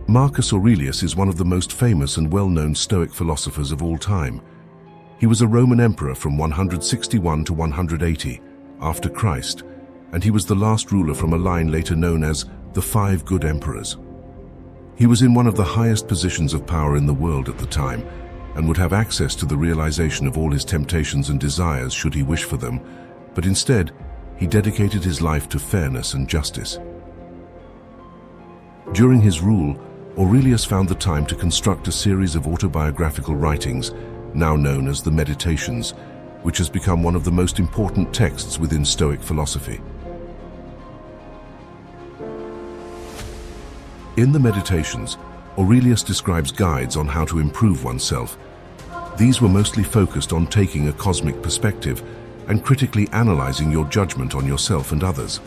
Marcus Aurelius is one of the most famous and well-known Stoic philosophers of all time. He was a Roman emperor from 161 to 180 after Christ, and he was the last ruler from a line later known as the Five Good Emperors. He was in one of the highest positions of power in the world at the time, and would have access to the realization of all his temptations and desires should he wish for them, but instead, he dedicated his life to fairness and justice. During his rule, Aurelius found the time to construct a series of autobiographical writings, now known as the Meditations, which has become one of the most important texts within Stoic philosophy. In the Meditations, Aurelius describes guides on how to improve oneself. These were mostly focused on taking a cosmic perspective and critically analyzing your judgment on yourself and others.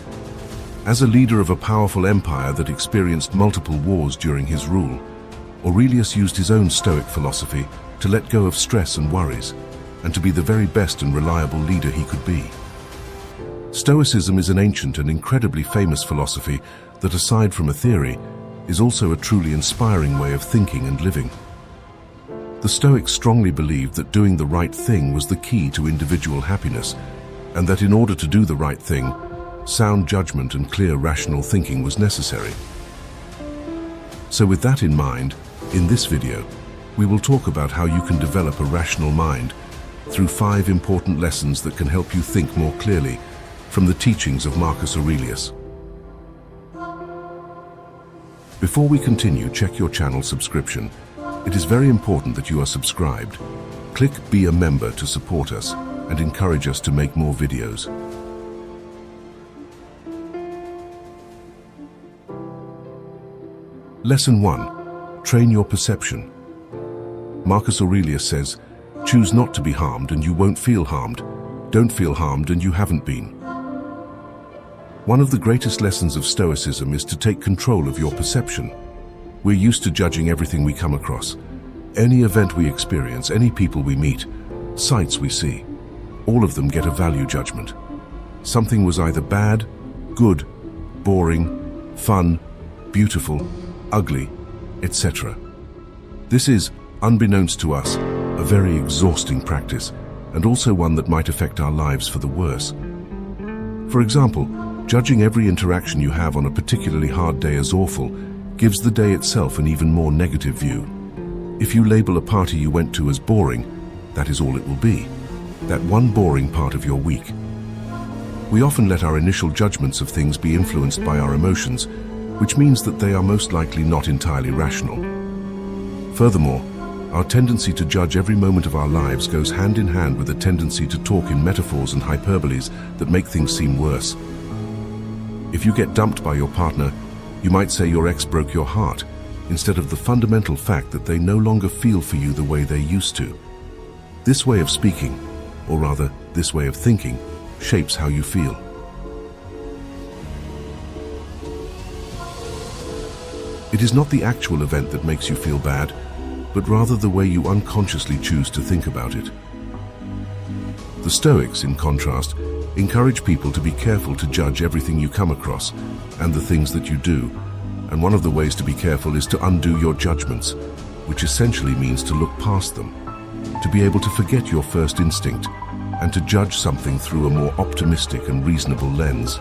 As a leader of a powerful empire that experienced multiple wars during his rule, Aurelius used his own Stoic philosophy to let go of stress and worries, and to be the very best and reliable leader he could be. Stoicism is an ancient and incredibly famous philosophy that, aside from a theory, is also a truly inspiring way of thinking and living. The Stoics strongly believed that doing the right thing was the key to individual happiness, and that in order to do the right thing, sound judgment and clear rational thinking was necessary. So with that in mind, in this video, we will talk about how you can develop a rational mind through 5 important lessons that can help you think more clearly from the teachings of Marcus Aurelius. Before we continue, check your channel subscription. It is very important that you are subscribed. Click Be a Member to support us and encourage us to make more videos. Lesson 1. Train your perception. Marcus Aurelius says, "Choose not to be harmed and you won't feel harmed. Don't feel harmed and you haven't been." One of the greatest lessons of Stoicism is to take control of your perception. We're used to judging everything we come across. Any event we experience, any people we meet, sights we see, all of them get a value judgment. Something was either bad, good, boring, fun, beautiful, ugly, etc. This is, unbeknownst to us, a very exhausting practice, and also one that might affect our lives for the worse. For example, judging every interaction you have on a particularly hard day as awful gives the day itself an even more negative view. If you label a party you went to as boring, that is all it will be, that one boring part of your week. We often let our initial judgments of things be influenced by our emotions, which means that they are most likely not entirely rational. Furthermore, our tendency to judge every moment of our lives goes hand in hand with a tendency to talk in metaphors and hyperboles that make things seem worse. If you get dumped by your partner, you might say your ex broke your heart, instead of the fundamental fact that they no longer feel for you the way they used to. This way of speaking, or rather, this way of thinking, shapes how you feel. It is not the actual event that makes you feel bad, but rather the way you unconsciously choose to think about it. The Stoics, in contrast, encourage people to be careful to judge everything you come across and the things that you do, and one of the ways to be careful is to undo your judgments, which essentially means to look past them, to be able to forget your first instinct, and to judge something through a more optimistic and reasonable lens.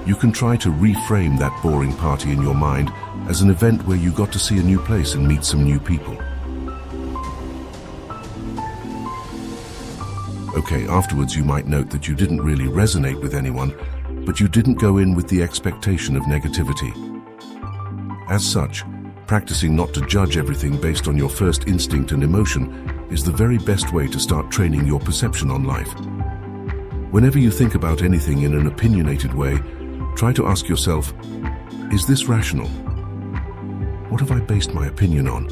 You can try to reframe that boring party in your mind as an event where you got to see a new place and meet some new people. Okay, afterwards you might note that you didn't really resonate with anyone, but you didn't go in with the expectation of negativity. As such, practicing not to judge everything based on your first instinct and emotion is the very best way to start training your perception on life. Whenever you think about anything in an opinionated way, try to ask yourself, is this rational? What have I based my opinion on?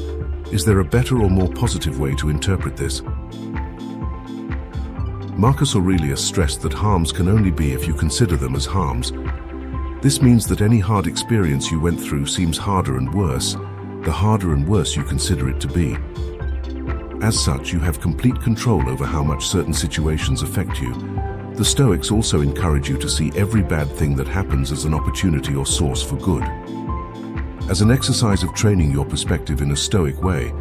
Is there a better or more positive way to interpret this? Marcus Aurelius stressed that harms can only be if you consider them as harms. This means that any hard experience you went through seems harder and worse, the harder and worse you consider it to be. As such, you have complete control over how much certain situations affect you. The Stoics also encourage you to see every bad thing that happens as an opportunity or source for good. As an exercise of training your perspective in a Stoic way,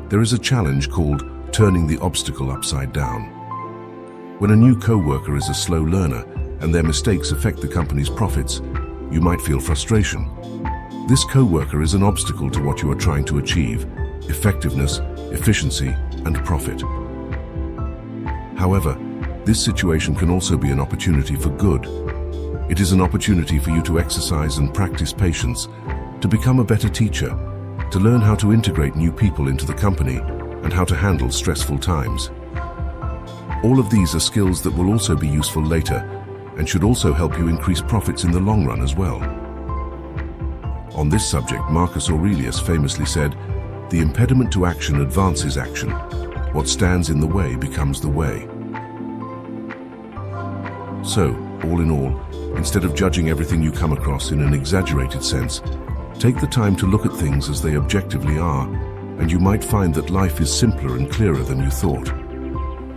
there is a challenge called turning the obstacle upside down. When a new co-worker is a slow learner and their mistakes affect the company's profits, you might feel frustration. This co-worker is an obstacle to what you are trying to achieve: effectiveness, efficiency, and profit. However, this situation can also be an opportunity for good. It is an opportunity for you to exercise and practice patience, to become a better teacher, to learn how to integrate new people into the company, and how to handle stressful times. All of these are skills that will also be useful later and should also help you increase profits in the long run as well. On this subject, Marcus Aurelius famously said, "The impediment to action advances action. What stands in the way becomes the way." So, all in all, instead of judging everything you come across in an exaggerated sense, take the time to look at things as they objectively are, and you might find that life is simpler and clearer than you thought.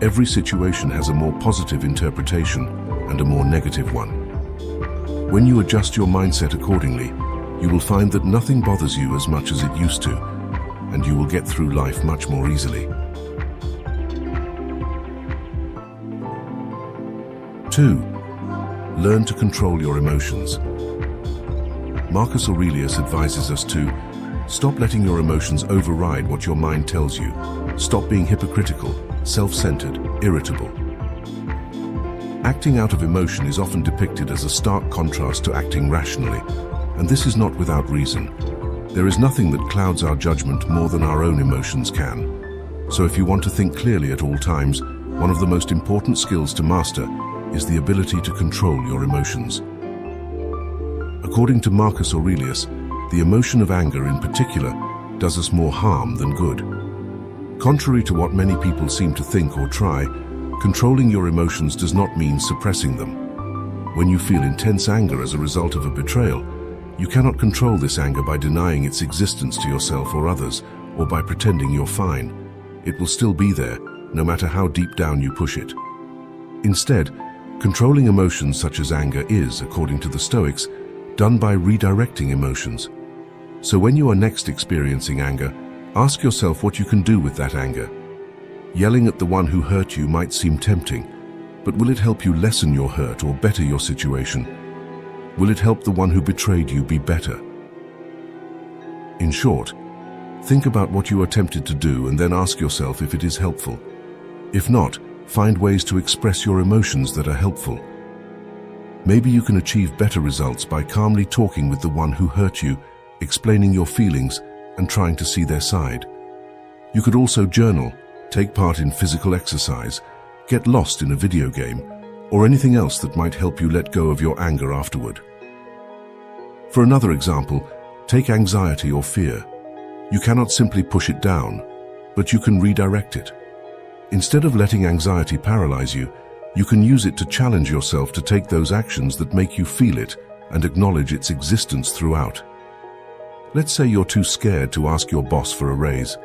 Every situation has a more positive interpretation and a more negative one. When you adjust your mindset accordingly, you will find that nothing bothers you as much as it used to, and you will get through life much more easily. 2. Learn to control your emotions. Marcus Aurelius advises us to stop letting your emotions override what your mind tells you. Stop being hypocritical, self-centered, irritable. Acting out of emotion is often depicted as a stark contrast to acting rationally, and this is not without reason. There is nothing that clouds our judgment more than our own emotions can. So if you want to think clearly at all times, one of the most important skills to master is the ability to control your emotions. According to Marcus Aurelius, the emotion of anger in particular does us more harm than good. Contrary to what many people seem to think or try, controlling your emotions does not mean suppressing them. When you feel intense anger as a result of a betrayal, you cannot control this anger by denying its existence to yourself or others, or by pretending you're fine. It will still be there, no matter how deep down you push it. Instead, controlling emotions such as anger is, according to the Stoics, done by redirecting emotions. So when you are next experiencing anger, ask yourself what you can do with that anger. Yelling at the one who hurt you might seem tempting, but will it help you lessen your hurt or better your situation? Will it help the one who betrayed you be better? In short, think about what you are tempted to do and then ask yourself if it is helpful. If not, find ways to express your emotions that are helpful. Maybe you can achieve better results by calmly talking with the one who hurt you, explaining your feelings, and trying to see their side. You could also journal, take part in physical exercise, get lost in a video game, or anything else that might help you let go of your anger afterward. For another example, take anxiety or fear. You cannot simply push it down, but you can redirect it. Instead of letting anxiety paralyze you, you can use it to challenge yourself to take those actions that make you feel it and acknowledge its existence throughout. Let's say you're too scared to ask your boss for a raise.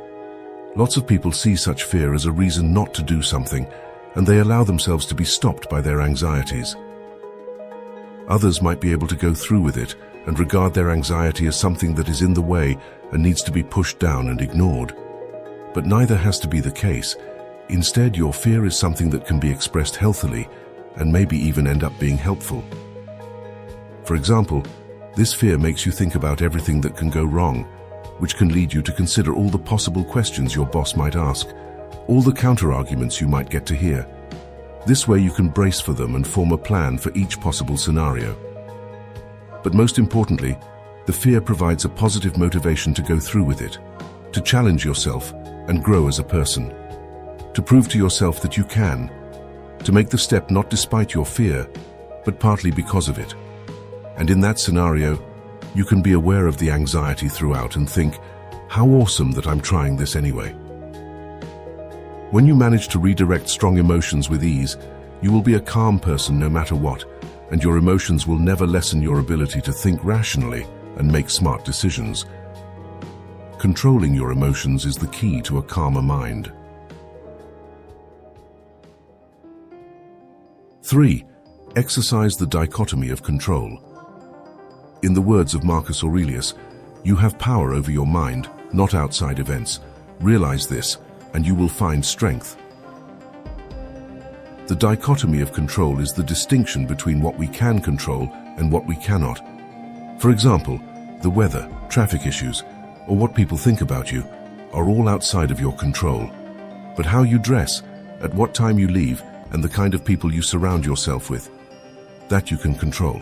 Lots of people see such fear as a reason not to do something, and they allow themselves to be stopped by their anxieties. Others might be able to go through with it and regard their anxiety as something that is in the way and needs to be pushed down and ignored. But neither has to be the case. Instead, your fear is something that can be expressed healthily and maybe even end up being helpful. For example, this fear makes you think about everything that can go wrong, which can lead you to consider all the possible questions your boss might ask, all the counter-arguments you might get to hear. This way you can brace for them and form a plan for each possible scenario. But most importantly, the fear provides a positive motivation to go through with it, to challenge yourself and grow as a person, to prove to yourself that you can, to make the step not despite your fear, but partly because of it. And in that scenario, you can be aware of the anxiety throughout and think, how awesome that I'm trying this anyway. When you manage to redirect strong emotions with ease, you will be a calm person no matter what, and your emotions will never lessen your ability to think rationally and make smart decisions. Controlling your emotions is the key to a calmer mind. 3. Exercise the dichotomy of control. In the words of Marcus Aurelius, you have power over your mind, not outside events. Realize this, and you will find strength. The dichotomy of control is the distinction between what we can control and what we cannot. For example, the weather, traffic issues, or what people think about you are all outside of your control. But how you dress, at what time you leave, and the kind of people you surround yourself with, that you can control.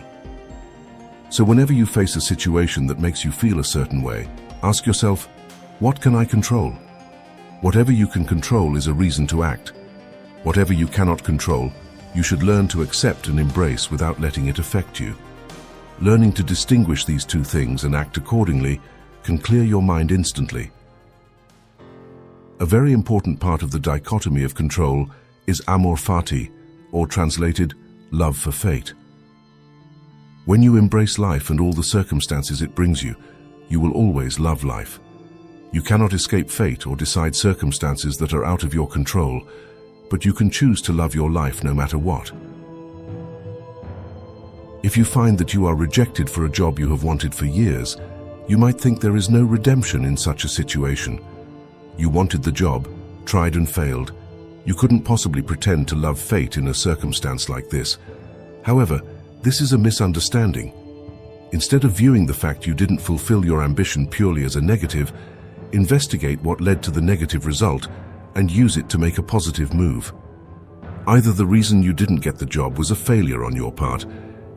So whenever you face a situation that makes you feel a certain way, ask yourself, what can I control? Whatever you can control is a reason to act. Whatever you cannot control, you should learn to accept and embrace without letting it affect you. Learning to distinguish these two things and act accordingly can clear your mind instantly. A very important part of the dichotomy of control is amor fati, or translated, love for fate. When you embrace life and all the circumstances it brings you, you will always love life. You cannot escape fate or decide circumstances that are out of your control, but you can choose to love your life no matter what. If you find that you are rejected for a job you have wanted for years, you might think there is no redemption in such a situation. You wanted the job, tried and failed. You couldn't possibly pretend to love fate in a circumstance like this. However, this is a misunderstanding. Instead of viewing the fact you didn't fulfill your ambition purely as a negative, investigate what led to the negative result and use it to make a positive move. Either the reason you didn't get the job was a failure on your part,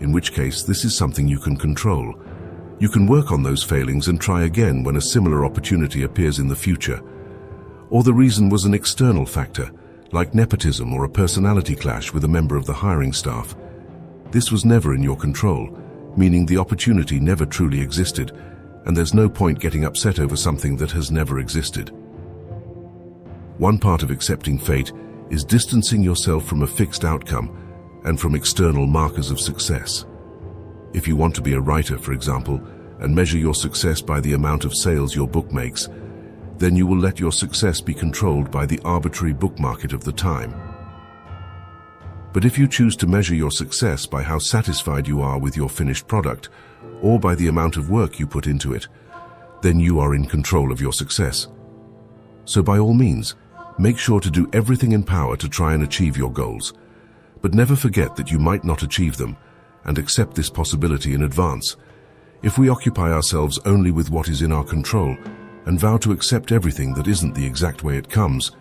in which case this is something you can control. You can work on those failings and try again when a similar opportunity appears in the future. Or the reason was an external factor, like nepotism or a personality clash with a member of the hiring staff. This was never in your control, meaning the opportunity never truly existed, and there's no point getting upset over something that has never existed. One part of accepting fate is distancing yourself from a fixed outcome and from external markers of success. If you want to be a writer, for example, and measure your success by the amount of sales your book makes, then you will let your success be controlled by the arbitrary book market of the time. But if you choose to measure your success by how satisfied you are with your finished product, or by the amount of work you put into it, then you are in control of your success. So by all means, make sure to do everything in power to try and achieve your goals, but never forget that you might not achieve them, and accept this possibility in advance. If we occupy ourselves only with what is in our control, and vow to accept everything that isn't the exact way it comes,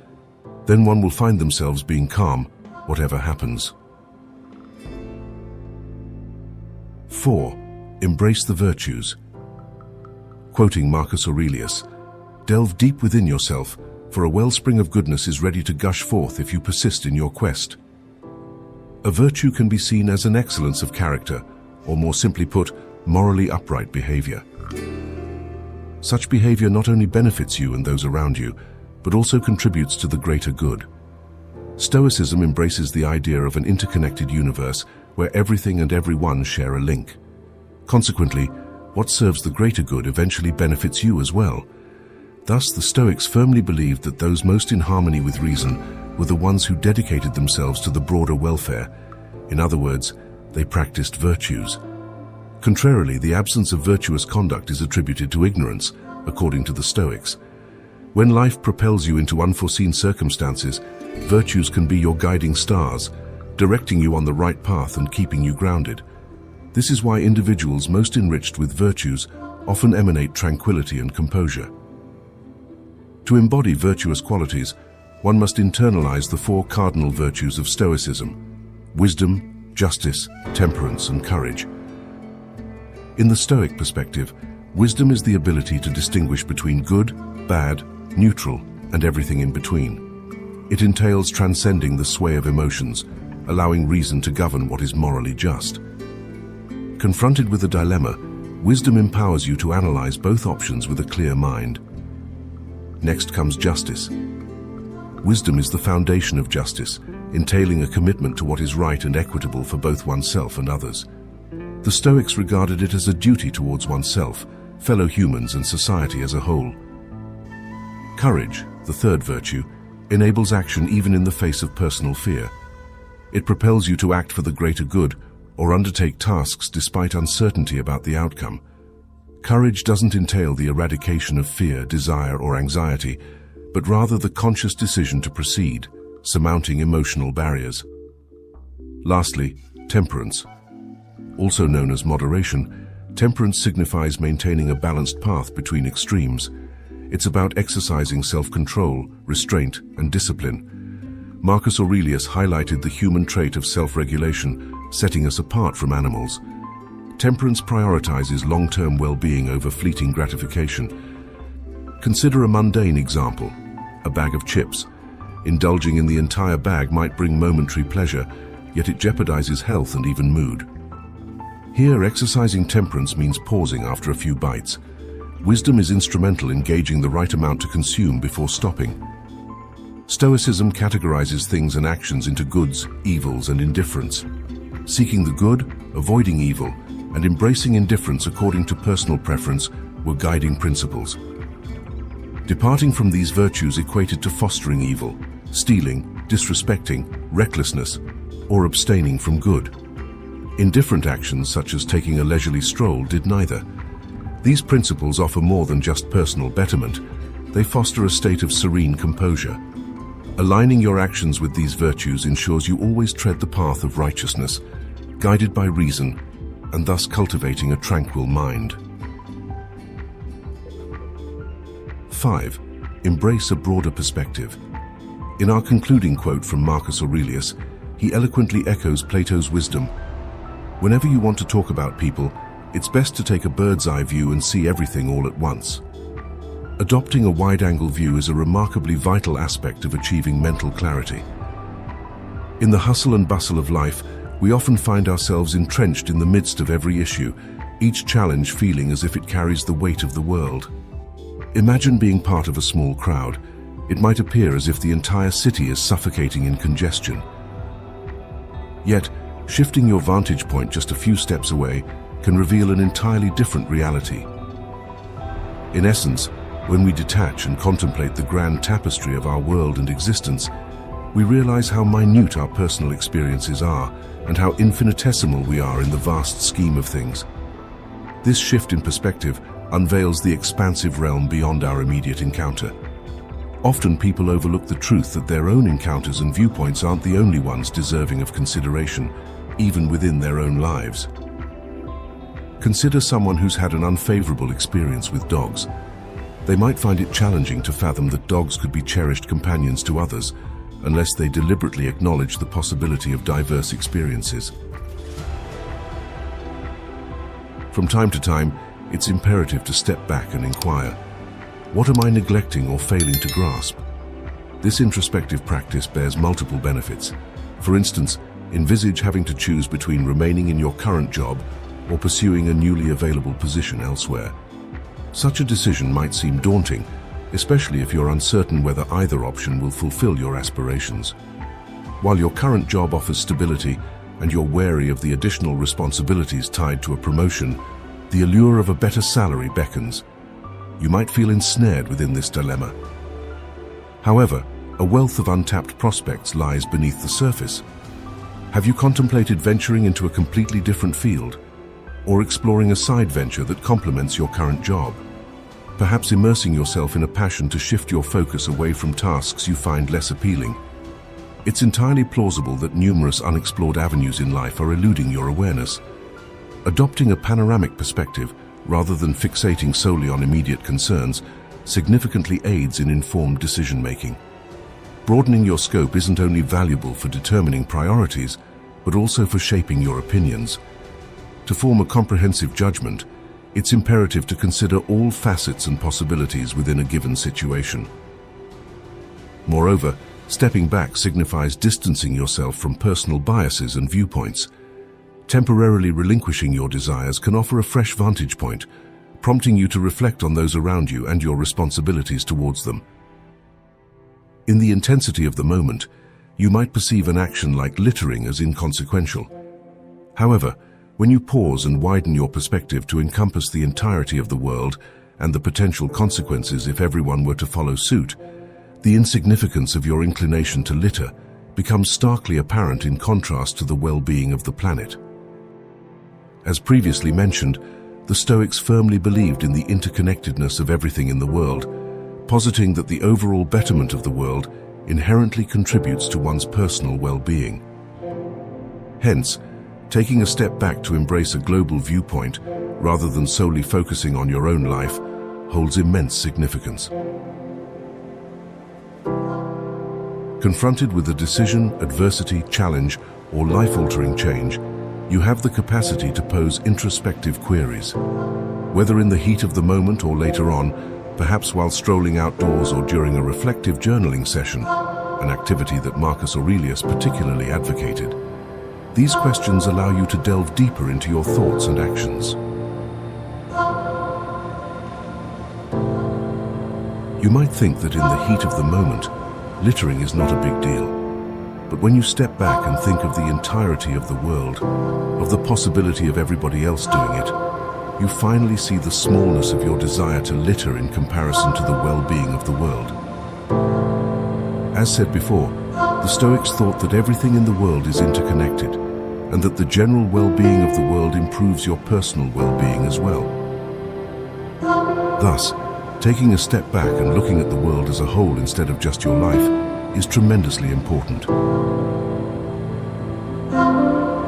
then one will find themselves being calm, whatever happens. 4. Embrace the virtues. Quoting Marcus Aurelius, "Delve deep within yourself, for a wellspring of goodness is ready to gush forth if you persist in your quest." A virtue can be seen as an excellence of character, or more simply put, morally upright behavior. Such behavior not only benefits you and those around you, but also contributes to the greater good. Stoicism embraces the idea of an interconnected universe where everything and everyone share a link. Consequently, what serves the greater good eventually benefits you as well. Thus, the Stoics firmly believed that those most in harmony with reason were the ones who dedicated themselves to the broader welfare. In other words, they practiced virtues. Contrarily, the absence of virtuous conduct is attributed to ignorance, according to the Stoics. When life propels you into unforeseen circumstances, virtues can be your guiding stars, directing you on the right path and keeping you grounded. This is why individuals most enriched with virtues often emanate tranquility and composure. To embody virtuous qualities, one must internalize the 4 cardinal virtues of Stoicism: wisdom, justice, temperance, and courage. In the Stoic perspective, wisdom is the ability to distinguish between good, bad, neutral, and everything in between. It entails transcending the sway of emotions, allowing reason to govern what is morally just. Confronted with a dilemma, wisdom empowers you to analyze both options with a clear mind. Next comes justice. Wisdom is the foundation of justice, entailing a commitment to what is right and equitable for both oneself and others. The Stoics regarded it as a duty towards oneself, fellow humans, and society as a whole. Courage, the third virtue, enables action even in the face of personal fear. It propels you to act for the greater good or undertake tasks despite uncertainty about the outcome. Courage doesn't entail the eradication of fear, desire, or anxiety, but rather the conscious decision to proceed, surmounting emotional barriers. Lastly, temperance. Also known as moderation, temperance signifies maintaining a balanced path between extremes. It's about exercising self-control, restraint, and discipline. Marcus Aurelius highlighted the human trait of self-regulation, setting us apart from animals. Temperance prioritizes long-term well-being over fleeting gratification. Consider a mundane example, a bag of chips. Indulging in the entire bag might bring momentary pleasure, yet it jeopardizes health and even mood. Here, exercising temperance means pausing after a few bites. Wisdom is instrumental in gauging the right amount to consume before stopping. Stoicism categorizes things and actions into goods, evils, and indifference. Seeking the good, avoiding evil, and embracing indifference according to personal preference were guiding principles. Departing from these virtues equated to fostering evil, stealing, disrespecting, recklessness, or abstaining from good. Indifferent actions such as taking a leisurely stroll did neither. These principles offer more than just personal betterment. They foster a state of serene composure. Aligning your actions with these virtues ensures you always tread the path of righteousness, guided by reason, and thus cultivating a tranquil mind. 5. Embrace a broader perspective. In our concluding quote from Marcus Aurelius, he eloquently echoes Plato's wisdom. Whenever you want to talk about people, it's best to take a bird's-eye view and see everything all at once. Adopting a wide-angle view is a remarkably vital aspect of achieving mental clarity. In the hustle and bustle of life, we often find ourselves entrenched in the midst of every issue, each challenge feeling as if it carries the weight of the world. Imagine being part of a small crowd. It might appear as if the entire city is suffocating in congestion. Yet, shifting your vantage point just a few steps away can reveal an entirely different reality. In essence, when we detach and contemplate the grand tapestry of our world and existence, we realize how minute our personal experiences are and how infinitesimal we are in the vast scheme of things. This shift in perspective unveils the expansive realm beyond our immediate encounter. Often people overlook the truth that their own encounters and viewpoints aren't the only ones deserving of consideration, even within their own lives. Consider someone who's had an unfavorable experience with dogs. They might find it challenging to fathom that dogs could be cherished companions to others, unless they deliberately acknowledge the possibility of diverse experiences. From time to time, it's imperative to step back and inquire, what am I neglecting or failing to grasp? This introspective practice bears multiple benefits. For instance, envisage having to choose between remaining in your current job or pursuing a newly available position elsewhere. Such a decision might seem daunting, especially if you're uncertain whether either option will fulfill your aspirations. While your current job offers stability and you're wary of the additional responsibilities tied to a promotion, the allure of a better salary beckons. You might feel ensnared within this dilemma. However, a wealth of untapped prospects lies beneath the surface. Have you contemplated venturing into a completely different field, or exploring a side venture that complements your current job? Perhaps immersing yourself in a passion to shift your focus away from tasks you find less appealing. It's entirely plausible that numerous unexplored avenues in life are eluding your awareness. Adopting a panoramic perspective, rather than fixating solely on immediate concerns, significantly aids in informed decision-making. Broadening your scope isn't only valuable for determining priorities, but also for shaping your opinions. To form a comprehensive judgment, it's imperative to consider all facets and possibilities within a given situation. Moreover, stepping back signifies distancing yourself from personal biases and viewpoints. Temporarily relinquishing your desires can offer a fresh vantage point, prompting you to reflect on those around you and your responsibilities towards them. In the intensity of the moment, you might perceive an action like littering as inconsequential. However, when you pause and widen your perspective to encompass the entirety of the world and the potential consequences if everyone were to follow suit, the insignificance of your inclination to litter becomes starkly apparent in contrast to the well-being of the planet. As previously mentioned, the Stoics firmly believed in the interconnectedness of everything in the world, positing that the overall betterment of the world inherently contributes to one's personal well-being. Hence, taking a step back to embrace a global viewpoint rather than solely focusing on your own life holds immense significance. Confronted with a decision, adversity, challenge, or life-altering change, you have the capacity to pose introspective queries. Whether in the heat of the moment or later on, perhaps while strolling outdoors or during a reflective journaling session, an activity that Marcus Aurelius particularly advocated, these questions allow you to delve deeper into your thoughts and actions. You might think that in the heat of the moment, littering is not a big deal. But when you step back and think of the entirety of the world, of the possibility of everybody else doing it, you finally see the smallness of your desire to litter in comparison to the well-being of the world. As said before, the Stoics thought that everything in the world is interconnected, and that the general well-being of the world improves your personal well-being as well. Thus, taking a step back and looking at the world as a whole instead of just your life is tremendously important.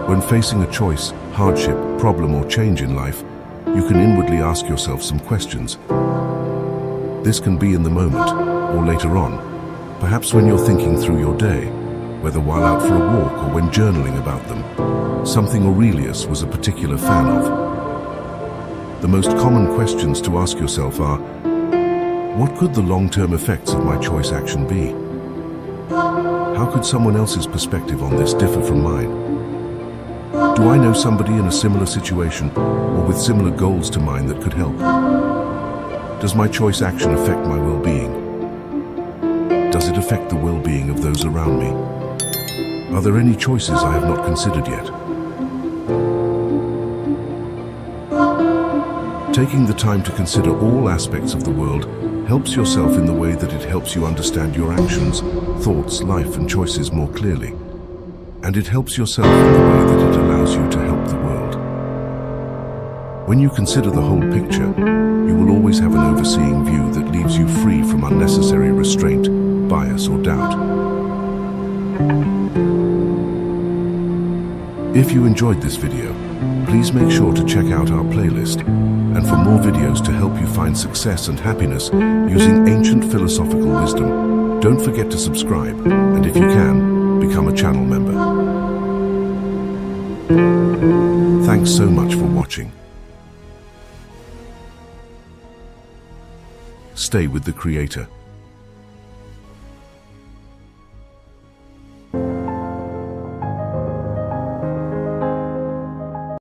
When facing a choice, hardship, problem, or change in life, you can inwardly ask yourself some questions. This can be in the moment or later on, perhaps when you're thinking through your day, whether while out for a walk or when journaling about them, something Aurelius was a particular fan of. The most common questions to ask yourself are, what could the long-term effects of my choice action be? How could someone else's perspective on this differ from mine? Do I know somebody in a similar situation or with similar goals to mine that could help? Does my choice action affect my well-being? Does it affect the well-being of those around me? Are there any choices I have not considered yet? Taking the time to consider all aspects of the world helps yourself in the way that it helps you understand your actions, thoughts, life, and choices more clearly. And it helps yourself in the way that it allows you to help the world. When you consider the whole picture, you will always have an overseeing view that leaves you free from unnecessary restraint, bias, or doubt. If you enjoyed this video, please make sure to check out our playlist, and for more videos to help you find success and happiness using ancient philosophical wisdom, don't forget to subscribe, and if you can, become a channel member. Thanks so much for watching. Stay with the Creator.